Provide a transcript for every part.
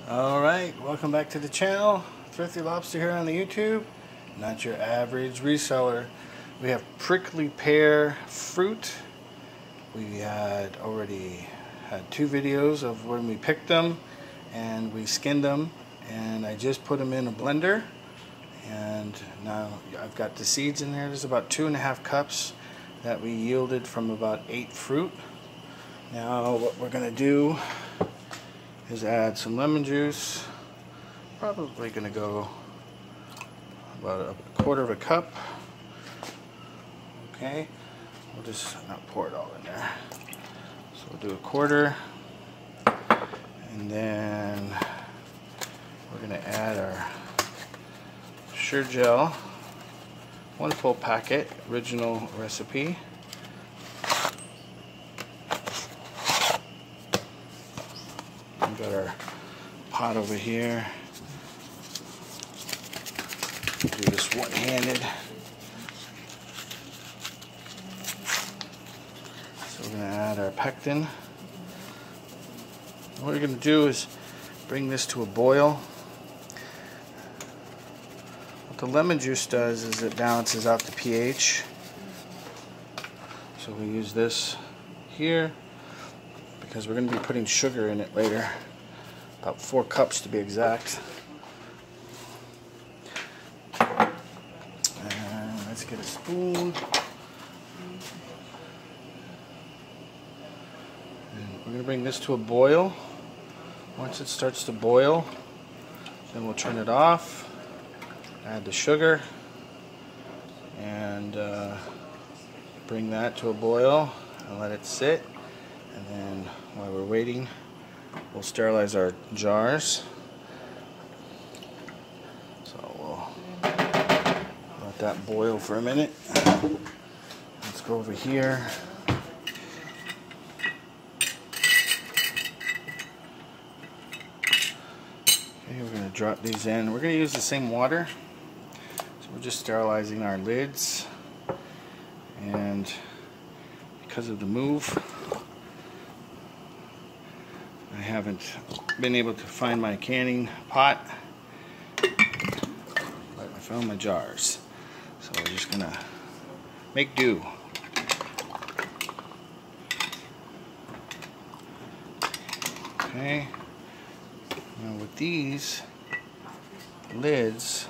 Alright, welcome back to the channel. Thrifty Lobster here on the YouTube. Not your average reseller. We have prickly pear fruit. We had already had 2 videos of when we picked them and we skinned them, and I just put them in a blender, and now I've got the seeds in there. There's about 2.5 cups that we yielded from about 8 fruit. Now what we're going to do is add some lemon juice. Probably going to go about a 1/4 cup. Okay, we'll just not pour it all in there. So we'll do a 1/4, and then we're going to add our Sure Gel, 1 full packet, original recipe. We've got our pot over here. We'll do this one-handed. So we're going to add our pectin. What we're going to do is bring this to a boil. What the lemon juice does is it balances out the pH. So we use this here because we're going to be putting sugar in it later. About 4 cups to be exact. And let's get a spoon. And we're going to bring this to a boil. Once it starts to boil, then we'll turn it off, add the sugar, and bring that to a boil and let it sit. And then while we're waiting, we'll sterilize our jars. So we'll let that boil for a minute. Let's go over here. Okay, we're going to drop these in. We're going to use the same water. So we're just sterilizing our lids. And because of the move, I haven't been able to find my canning pot, but I found my jars. So we're just gonna make do. Okay. Now with these lids,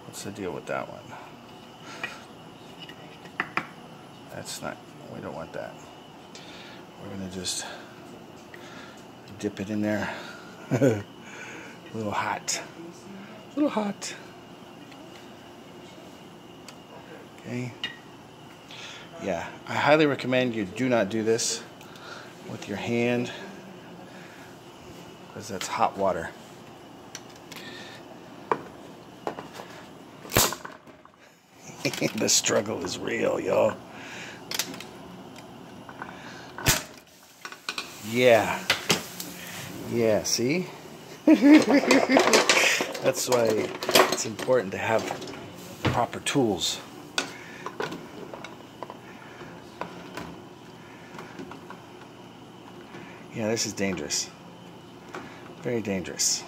what's the deal with that one? That's not, we don't want that. We're gonna just dip it in there. A little hot. A little hot. Okay. Yeah, I highly recommend you do not do this with your hand, because that's hot water. The struggle is real, y'all. Yeah. Yeah, see? That's why it's important to have proper tools. Yeah, this is dangerous. Very dangerous.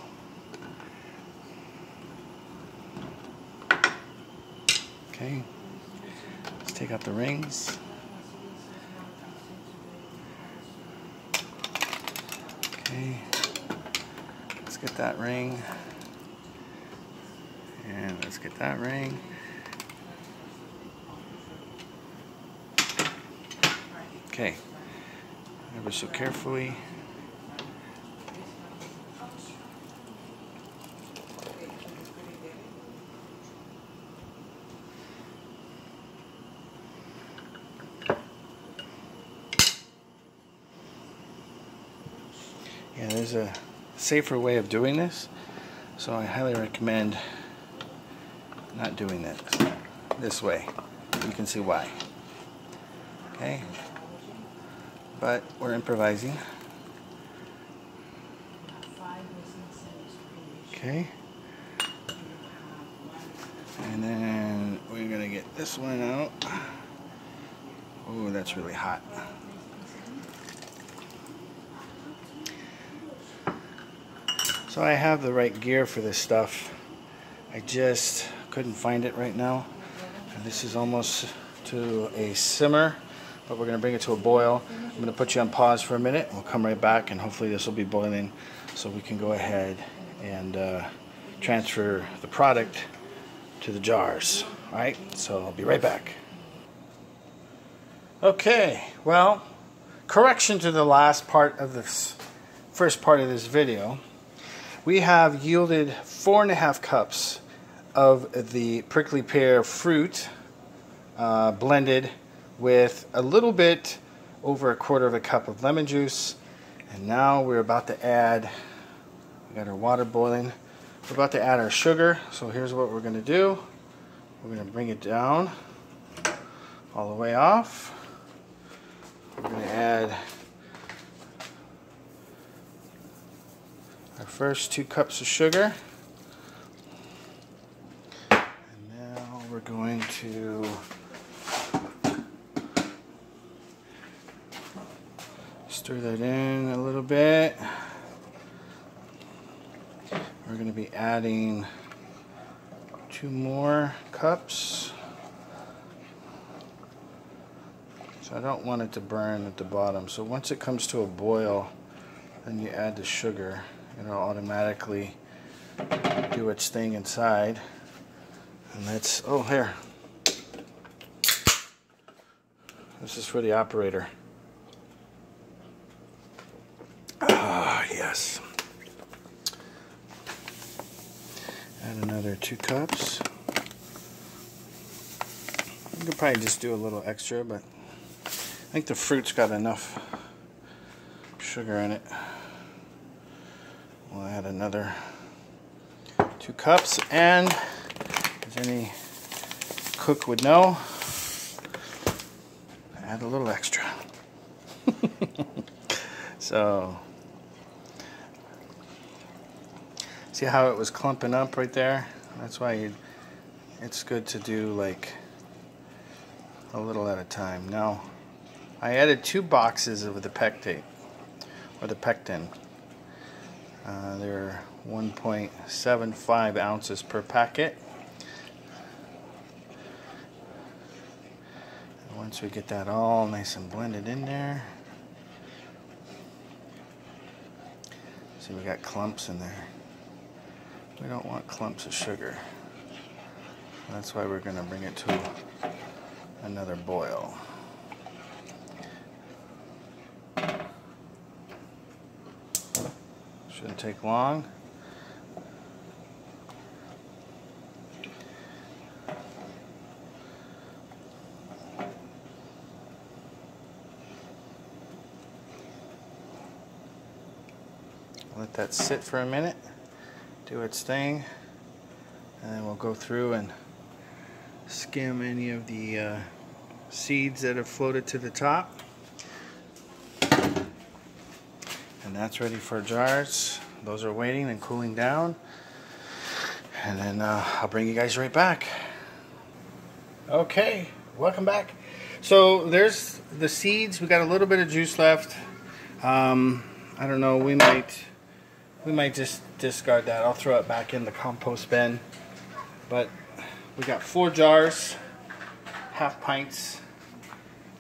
Okay. Let's take out the rings. Okay, let's get that ring, and let's get that ring. Okay, ever so carefully. Yeah, there's a safer way of doing this, so I highly recommend not doing this way. You can see why. Okay, but we're improvising. Okay, and then we're gonna get this one out. Oh, that's really hot. So I have the right gear for this stuff. I just couldn't find it right now. And this is almost to a simmer, but we're going to bring it to a boil. I'm going to put you on pause for a minute. We'll come right back, and hopefully this will be boiling so we can go ahead and transfer the product to the jars. All right, so I'll be right back. Okay, well, correction to the last part of this first part of this video. We have yielded 4.5 cups of the prickly pear fruit blended with a little bit over 1/4 cup of lemon juice. And now we're about to add, we got our water boiling, we're about to add our sugar. So here's what we're going to do. We're going to bring it down all the way off. We're going to add our first 2 cups of sugar. And now we're going to stir that in a little bit. We're going to be adding 2 more cups. So I don't want it to burn at the bottom. So once it comes to a boil, then you add the sugar. It'll automatically do its thing inside. And that's, oh, here. This is for the operator. Ah, yes. Add another 2 cups. You could probably just do a little extra, but I think the fruit's got enough sugar in it. We'll add another 2 cups, and as any cook would know, add a little extra. So, see how it was clumping up right there? That's why it's good to do like a little at a time. Now, I added 2 boxes of the pectate, or the pectin. They're 1.75 ounces per packet. And once we get that all nice and blended in there, see, we got clumps in there. We don't want clumps of sugar. That's why we're going to bring it to another boil. Shouldn't take long. Let that sit for a minute, do its thing, and then we'll go through and skim any of the seeds that have floated to the top. And that's ready for jars. Those are waiting and cooling down. And then I'll bring you guys right back. Okay, welcome back. So there's the seeds. We got a little bit of juice left. I don't know, we might just discard that. I'll throw it back in the compost bin. But we got 4 jars, 1/2 pints.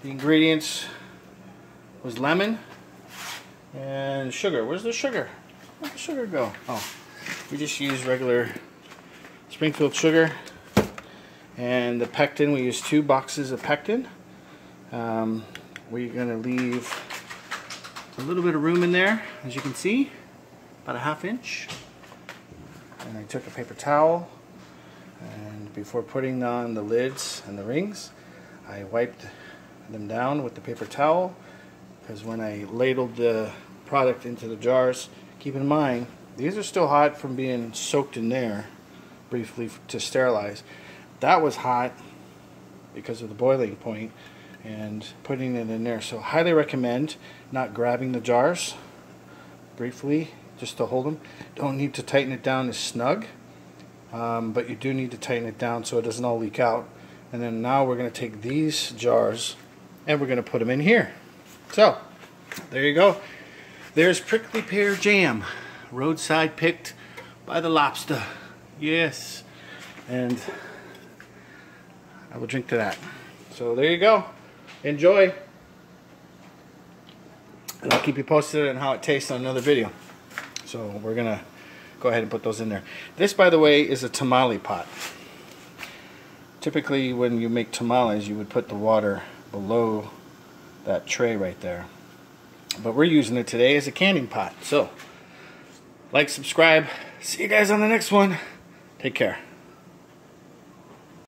The ingredients was lemon and sugar. Where's the sugar? Where'd the sugar go? Oh, we just use regular Springfield sugar. And the pectin, we use 2 boxes of pectin. We're going to leave a little bit of room in there, as you can see, about a 1/2 inch. And I took a paper towel, and before putting on the lids and the rings, I wiped them down with the paper towel, because when I ladled the product into the jars, keep in mind, these are still hot from being soaked in there briefly to sterilize. That was hot because of the boiling point and putting it in there. So highly recommend not grabbing the jars briefly just to hold them. Don't need to tighten it down as snug, but you do need to tighten it down so it doesn't all leak out. And then now we're going to take these jars and we're going to put them in here. So there you go. There's prickly pear jam, roadside picked by the lobster. Yes. And I will drink to that. So there you go. Enjoy. And I'll keep you posted on how it tastes on another video. So we're going to go ahead and put those in there. This, by the way, is a tamale pot. Typically when you make tamales, you would put the water below that tray right there. But we're using it today as a canning pot. So, like, subscribe. See you guys on the next one. Take care.